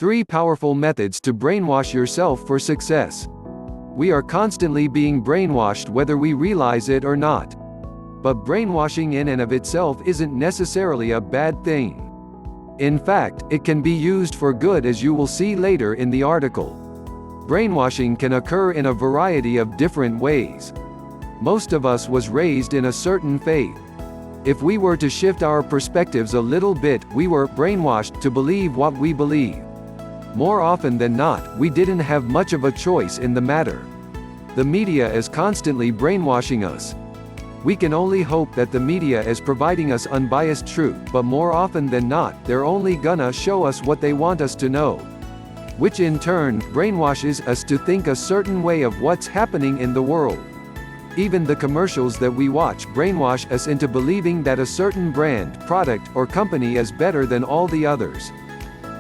3 powerful methods to brainwash yourself for success. We are constantly being brainwashed whether we realize it or not. But brainwashing in and of itself isn't necessarily a bad thing. In fact, it can be used for good, as you will see later in the article. Brainwashing can occur in a variety of different ways. Most of us was raised in a certain faith. If we were to shift our perspectives a little bit, we were brainwashed to believe what we believe. More often than not, we didn't have much of a choice in the matter. The media is constantly brainwashing us. We can only hope that the media is providing us unbiased truth, but more often than not, they're only gonna show us what they want us to know, which in turn brainwashes us to think a certain way of what's happening in the world. Even the commercials that we watch brainwash us into believing that a certain brand, product, or company is better than all the others.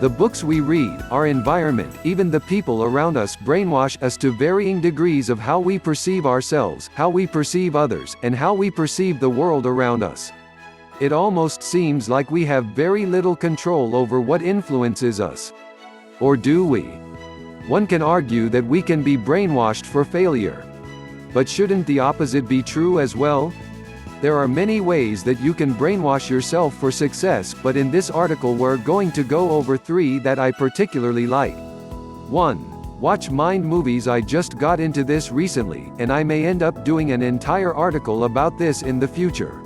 The books we read, our environment, even the people around us brainwash us to varying degrees of how we perceive ourselves, how we perceive others, and how we perceive the world around us. It almost seems like we have very little control over what influences us. Or do we? One can argue that we can be brainwashed for failure. But shouldn't the opposite be true as well? There are many ways that you can brainwash yourself for success, but in this article we're going to go over 3 that I particularly like. 1. Watch mind movies. I just got into this recently, and I may end up doing an entire article about this in the future.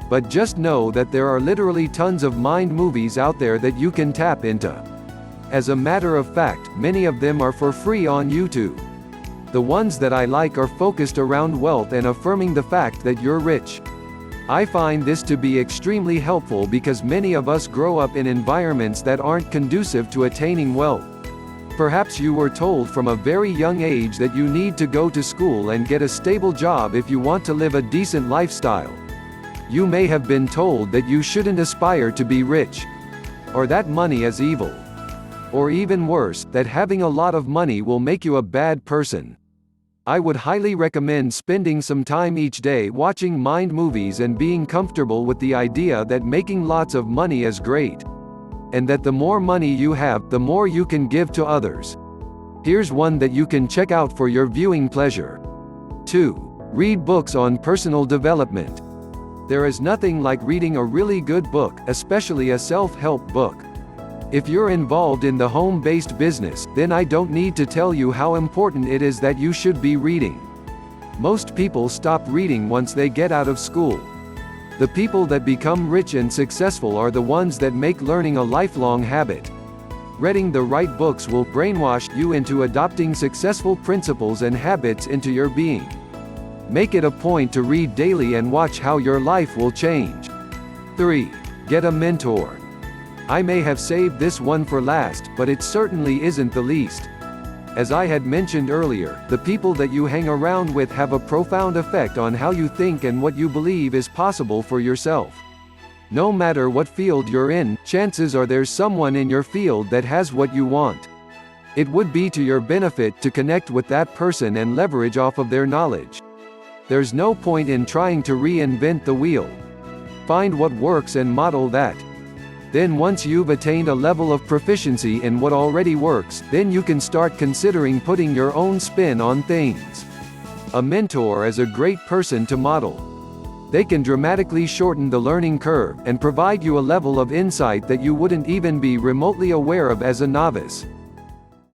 But just know that there are literally tons of mind movies out there that you can tap into. As a matter of fact, many of them are for free on YouTube. The ones that I like are focused around wealth and affirming the fact that you're rich. I find this to be extremely helpful because many of us grow up in environments that aren't conducive to attaining wealth. Perhaps you were told from a very young age that you need to go to school and get a stable job if you want to live a decent lifestyle. You may have been told that you shouldn't aspire to be rich, or that money is evil, or even worse, that having a lot of money will make you a bad person. I would highly recommend spending some time each day watching mind movies and being comfortable with the idea that making lots of money is great, and that the more money you have, the more you can give to others. Here's one that you can check out for your viewing pleasure. 2. Read books on personal development. There is nothing like reading a really good book, especially a self-help book. If you're involved in the home-based business, then I don't need to tell you how important it is that you should be reading. Most people stop reading once they get out of school. The people that become rich and successful are the ones that make learning a lifelong habit. Reading the right books will brainwash you into adopting successful principles and habits into your being. Make it a point to read daily and watch how your life will change. 3. Get a mentor. I may have saved this one for last, but it certainly isn't the least. As I had mentioned earlier, the people that you hang around with have a profound effect on how you think and what you believe is possible for yourself. No matter what field you're in, chances are there's someone in your field that has what you want. It would be to your benefit to connect with that person and leverage off of their knowledge. There's no point in trying to reinvent the wheel. Find what works and model that. Then once you've attained a level of proficiency in what already works, then you can start considering putting your own spin on things. A mentor is a great person to model. They can dramatically shorten the learning curve, and provide you a level of insight that you wouldn't even be remotely aware of as a novice.